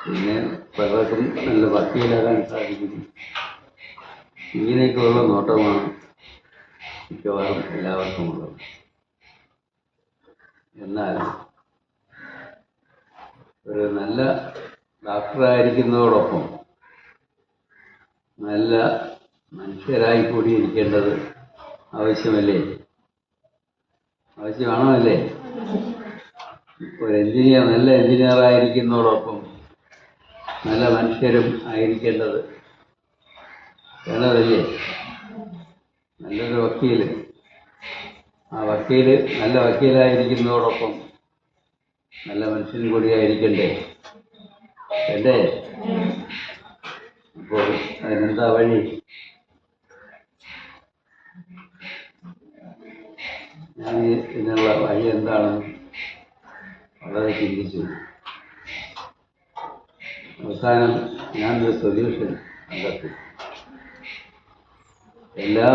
പിന്നെ പലർക്കും നല്ല വക്കീലാകാൻ സാധിക്കുന്നു. ഇങ്ങനെയൊക്കെയുള്ള നോട്ടമാണ് മിക്കവാറും എല്ലാവർക്കും ഉള്ളത്. എന്നാൽ ഒരു നല്ല ഡോക്ടറായിരിക്കുന്നതോടൊപ്പം നല്ല മനുഷ്യരായി കൂടിയിരിക്കേണ്ടത് ആവശ്യമല്ലേ? ആവശ്യമാണോ അല്ലേ? ഒരു നല്ല എഞ്ചിനീയറായിരിക്കുന്നതോടൊപ്പം നല്ല മനുഷ്യരും ആയിരിക്കേണ്ടത് വേണമല്ലേ? നല്ലൊരു വക്കീല്, ആ വക്കീല് നല്ല വക്കീലായിരിക്കുന്നതോടൊപ്പം നല്ല മനുഷ്യനും കൂടി ആയിരിക്കണ്ടേ? അല്ലേ? അപ്പോൾ അതിനെന്താ വഴി? ഞാൻ ഇതിനുള്ള വഴി എന്താണെന്ന് വളരെ ചിന്തിച്ചു. അവസാനം ഞാനൊരു സൊല്യൂഷൻ കണ്ടെത്തി. എല്ലാ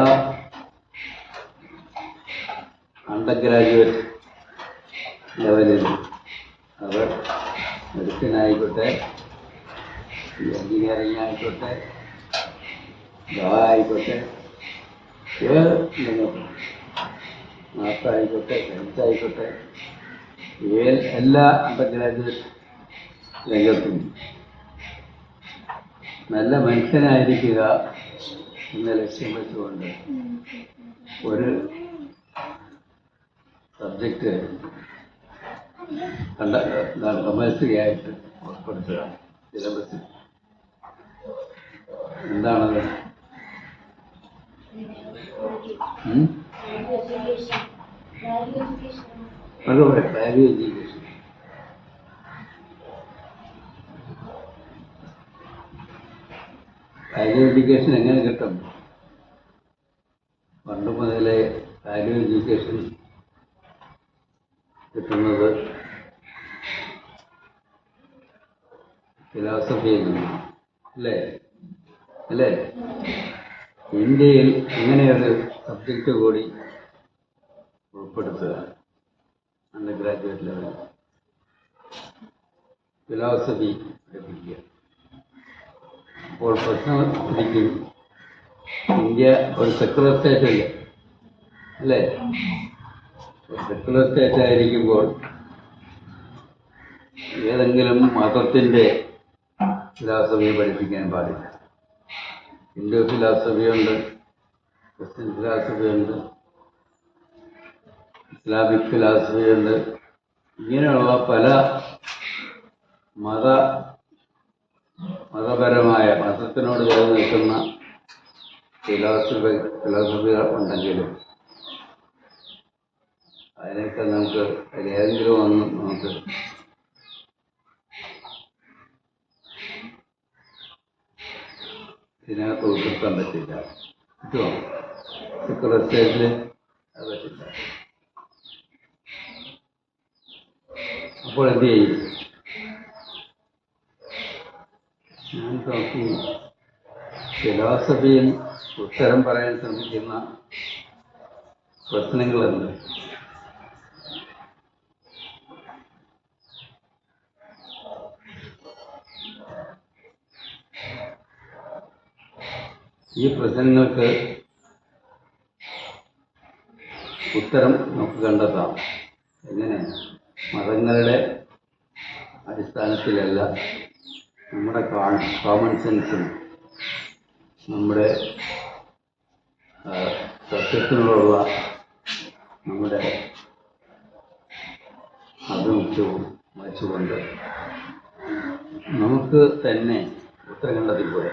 അണ്ടർ ഗ്രാജുവേറ്റ് ലെവലിൽ, അവർ മെഡിസിൻ ആയിക്കോട്ടെ, എഞ്ചിനീയറിംഗ് ആയിക്കോട്ടെ, ലോ ആയിക്കോട്ടെ, മാത്സായിക്കോട്ടെ, സയൻസ് ആയിക്കോട്ടെ, എല്ലാ അണ്ടർ ഗ്രാജുവേറ്റ് രംഗത്തും നല്ല മനുഷ്യനായിരിക്കുക എന്ന ലക്ഷ്യം വെച്ചുകൊണ്ട് ഒരു സബ്ജക്റ്റ് കമ്പൽസറി ആയിട്ട് ഉൾപ്പെടുത്തുക സിലബസിൽ. എന്താണത്? അതുപോലെ വാല്യൂ എഡ്യൂക്കേഷൻ. വാല്യൂ എഡ്യൂക്കേഷൻ എങ്ങനെ കിട്ടും? പണ്ട് മുതലേ വാല്യൂ എഡ്യൂക്കേഷൻ കിട്ടുന്നത് ഫിലോസഫിയിൽ നിന്നാണ്. അല്ലേ? ഇന്ത്യയിൽ ഇങ്ങനെയൊരു സബ്ജക്റ്റ് കൂടി ഉൾപ്പെടുത്തുക അണ്ടർ ഗ്രാജുവേറ്റ് ലെവൽ, ഫിലോസഫി പഠിപ്പിക്കുക. അപ്പോൾ പ്രശ്നം ഉദിക്കും, ഇന്ത്യ ഒരു സെക്കുലർ സ്റ്റേറ്റ് അല്ലേ? സെക്കുലർ സ്റ്റേറ്റ് ആയിരിക്കുമ്പോൾ ഏതെങ്കിലും മതത്തിൻ്റെ ഫിലോസഫി പഠിപ്പിക്കാൻ പാടില്ല. ഹിന്ദു ഫിലോസഫിയുണ്ട്, ക്രിസ്ത്യൻ ഫിലോസഫിയുണ്ട്, ഇസ്ലാമിക് ഫിലോസഫിയുണ്ട്. ഇങ്ങനെയുള്ള പല മതപരമായ മതത്തിനോട് ചേർന്ന് നിൽക്കുന്ന ഫിലോസഫികൾ ഉണ്ടെങ്കിലും അതിനൊക്കെ നമുക്ക് ഏതെങ്കിലും ഒന്നും നമുക്ക് ഇതിനകത്ത് ഉൾപ്പെടുത്താൻ പറ്റില്ല. കിട്ടുമോ? സെക്കുലർ സ്റ്റേറ്റിൽ അത് പറ്റില്ല. അപ്പോൾ എന്ത് ചെയ്യും? ഞാൻ നോക്കി ഫിലോസഫിയിൽ ഉത്തരം പറയാൻ ശ്രമിക്കുന്ന പ്രശ്നങ്ങളുണ്ട്. ഈ പ്രശ്നങ്ങൾക്ക് ഉത്തരം നമുക്ക് കണ്ടെത്താം. എങ്ങനെ? മതങ്ങളുടെ അടിസ്ഥാനത്തിലല്ല, നമ്മുടെ കോമൺ സെൻസും നമ്മുടെ സത്യത്തിനോടുള്ള നമ്മുടെ ആഭിമുഖ്യവും വച്ചുകൊണ്ട് നമുക്ക് തന്നെ ഉത്തരം കണ്ടെത്തിപ്പോയി.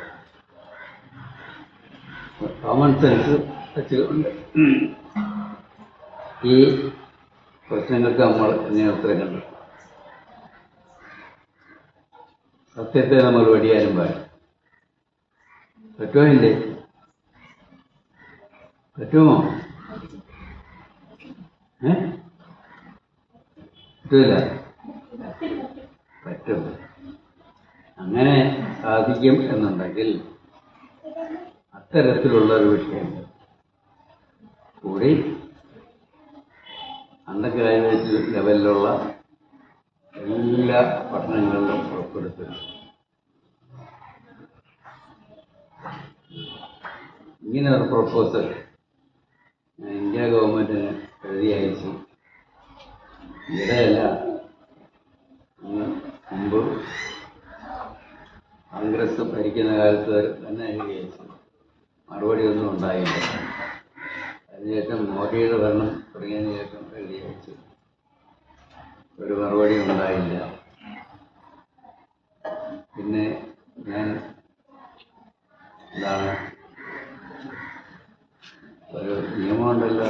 കോമൺ സെൻസ് വെച്ചുകൊണ്ട് ഈ പ്രശ്നങ്ങൾക്ക് നമ്മൾ എങ്ങനെ ഉത്തരം കണ്ടെത്തും? സത്യത്തെ നമ്മൾ വെടിയാനും പാടില്ല. പറ്റുമോ? ഇല്ലേ? പറ്റുമോ? പറ്റില്ല. പറ്റും. അങ്ങനെ സാധിക്കും എന്നുണ്ടെങ്കിൽ അത്തരത്തിലുള്ള ഒരു വിഷയം കൂടി അണ്ടർ ഗ്രാജുവേറ്റ് ലെവലിലുള്ള എല്ലാ പഠനങ്ങളിലും ഉൾപ്പെടുത്തുക. ഇങ്ങനെ ഒരു പ്രൊപ്പോസൽ ഞാൻ ഇന്ത്യ ഗവൺമെൻറ്റിന് എഴുതി അയച്ചു. ഇവിടെയല്ല, മുമ്പ് കോൺഗ്രസ് ഭരിക്കുന്ന കാലത്ത് തന്നെ എഴുതി അയച്ചു. മറുപടിയൊന്നും ഉണ്ടായില്ല. അതിനുശേഷം മോദിയുടെ ഭരണം തുടങ്ങിയതിനു ശേഷം എഴുതി അയച്ചു. ഒരു മറുപടി ഉണ്ടായില്ല. പിന്നെ ഞാൻ എന്താണ് ഒരു നിയമമുണ്ടല്ലോ,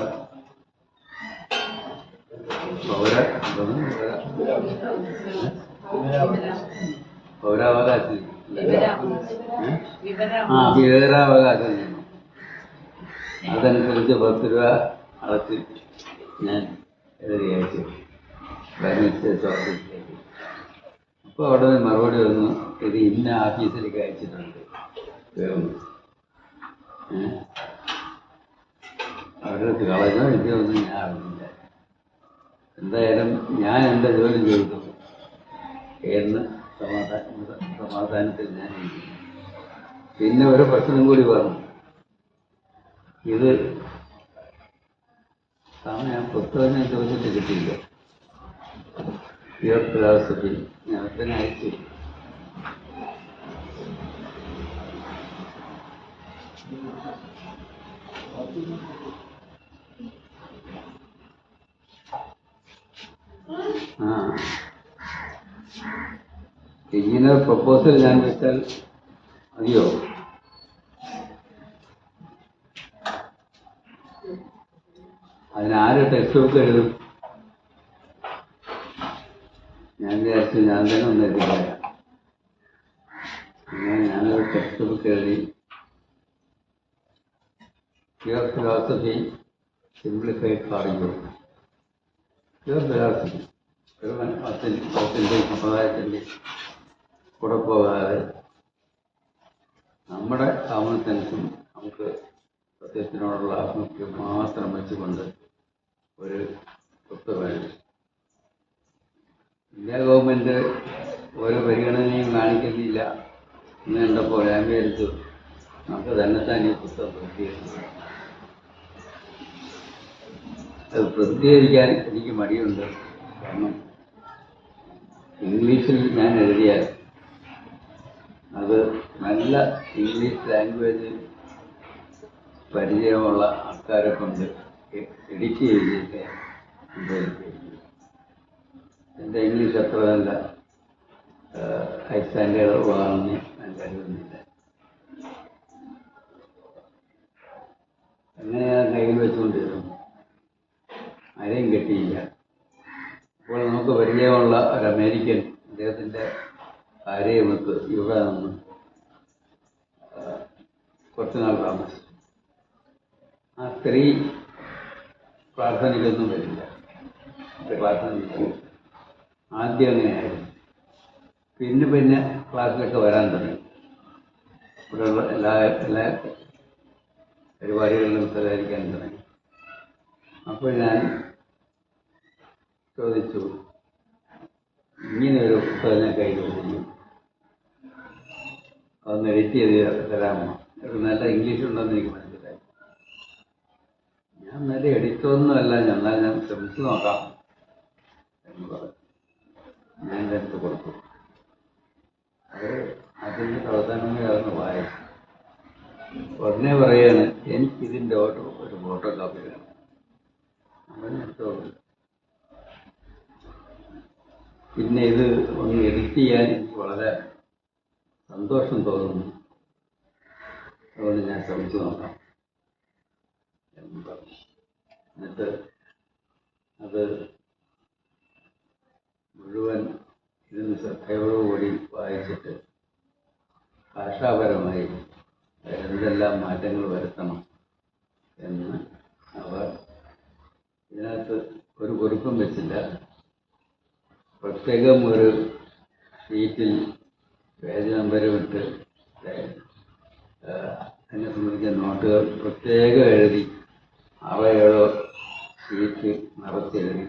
പൗരാവകാശം വിവരാവകാശ നിയമം. അതനുസരിച്ച് 10 രൂപ അടച്ച് ഞാൻ എഴുതി അയച്ചു പ്രൈം മിനിസ്റ്റേഴ്സ് ഓഫീസിലേക്ക്. അപ്പോൾ അവിടെ നിന്ന് മറുപടി വന്നു, ഇത് ഇന്ന ഓഫീസിലേക്ക് അയച്ചിട്ടുണ്ട്. അവരുടെ കളഞ്ഞോ ഇതൊന്നും ഞാൻ അറിഞ്ഞില്ല. എന്തായാലും ഞാൻ എൻ്റെ ജോലി ചെയ്തു എന്ന് സമാധാനത്തിൽ ഞാൻ ഇരിക്കുന്നു. പിന്നെ ഒരു പ്രശ്നം കൂടി പറഞ്ഞു. ഇത് ഞാൻ പുസ്തകം ഞാൻ ചോദിച്ചിട്ട് കിട്ടിയില്ല. പ്യുവർ ഫിലോസഫി ഞാൻ തന്നെ അയച്ചു. ഇങ്ങനെ പ്രപ്പോസൽ ഞാൻ വെച്ചാൽ മതിയോ? അതിനാര് ടെക്സ്റ്റ് ബുക്ക് എഴുതും? ഞാൻ വിചാരിച്ചു ഞാൻ തന്നെ ഒന്ന് എഴുതില്ല. അങ്ങനെ ഞാനൊരു ടെക്സ്റ്റ് ബുക്ക് എഴുതി. Pure philosophy simplified for you. Pure philosophy സമുദായത്തിൻ്റെ കൂടെ പോകാതെ നമ്മുടെ കോമൺ സെൻസും നമുക്ക് സത്യത്തിനോടുള്ള ആത്മഹത്യ മാത്രം വെച്ചുകൊണ്ട് ഒരു പുസ്തകമായിരുന്നു. ഇന്ത്യ ഗവൺമെൻറ് ഒരു പരിഗണനയും കാണിക്കുന്നില്ല എന്ന് കണ്ടപ്പോൾ ഞാൻ വിചാരിച്ചു നമുക്ക് തന്നെത്താൻ ഈ പുസ്തകം പ്രസിദ്ധീകരിച്ചു. അത് പ്രസിദ്ധീകരിക്കാൻ എനിക്ക് മടിയുണ്ട്. കാരണം ഇംഗ്ലീഷിൽ ഞാൻ എഴുതിയാൽ അത് നല്ല ഇംഗ്ലീഷ് ലാംഗ്വേജ് പരിചയമുള്ള ആൾക്കാരെ കൊണ്ട് എഡിറ്റ് ചെയ്തിട്ട് എൻ്റെ ഇംഗ്ലീഷ് അത്ര നല്ല ഹൈ സ്റ്റാൻഡേർഡ് ഉള്ളതാണെന്ന് ഞാൻ കരുതുന്നില്ല. അങ്ങനെ ഞാൻ കയ്യിൽ വെച്ചുകൊണ്ടിരുന്നു. ആരെയും കിട്ടിയില്ല. അപ്പോൾ നമുക്ക് പരിചയമുള്ള ഒരു അമേരിക്കൻ, അദ്ദേഹത്തിൻ്റെ ഭാര്യയുമൊത്ത് ഇവിടെ നിന്ന് കുറച്ചുനാൾ താമസിച്ചു. ആ സ്ത്രീ പ്രാർത്ഥനയ്ക്കൊന്നും വരില്ല. പ്രാർത്ഥന ആദ്യം അങ്ങനെയായിരുന്നു. പിന്നെ ക്ലാസ്സിലൊക്കെ വരാൻ തുടങ്ങി. ഇവിടെയുള്ള എല്ലാ പരിപാടികളിലും സഹകരിക്കാൻ തുടങ്ങി. അപ്പോൾ ഞാൻ ചോദിച്ചു, ഇങ്ങനെ ഒരു പുസ്തകം ഞാൻ കയ്യിൽ വെച്ചിരിക്കും, അതൊന്ന് എഡിറ്റ് ചെയ്ത് തരാമോ? ഒരു നല്ല ഇംഗ്ലീഷ് ഉണ്ടെന്ന് എനിക്ക് മനസ്സിലായി. ഞാൻ നല്ല എഡിറ്ററൊന്നുമല്ല, എന്നാൽ ഞാൻ ശ്രമിച്ചു നോക്കാം എന്ന് പറഞ്ഞു. ഞാൻ എൻ്റെ അടുത്ത് കൊടുത്തു. അത് അതിൻ്റെ പ്രവർത്തനങ്ങൾ അതൊന്ന് വായിച്ചു. ഉടനെ പറയാണ്, എനിക്കിതിൻ്റെ ഒരു ഫോട്ടോ കോപ്പി വേണം. അവനെടുത്തോളൂ. പിന്നെ ഇത് ഒന്ന് എഡിറ്റ് ചെയ്യാൻ എനിക്ക് വളരെ സന്തോഷം തോന്നുന്നു. അതുകൊണ്ട് ഞാൻ ശ്രമിച്ചു നോക്കാം എന്ന് പറഞ്ഞു. എന്നിട്ട് അത് മുഴുവൻ ഇതിന് ശ്രദ്ധയോടുകൂടി വായിച്ചിട്ട് ഭാഷാപരമായി എന്തെല്ലാം മാറ്റങ്ങൾ വരുത്തണം എന്ന് അവർ ഇതിനകത്ത് ഒരു കുറിപ്പും വെച്ചില്ല. പ്രത്യേകം ഒരു ഷീറ്റിൽ പേജ് നമ്പരും ഇട്ട് എന്നെ സംബന്ധിച്ച നോട്ടുകൾ പ്രത്യേകം എഴുതി 6-7 ഷീറ്റ് നിറച്ചെഴുതി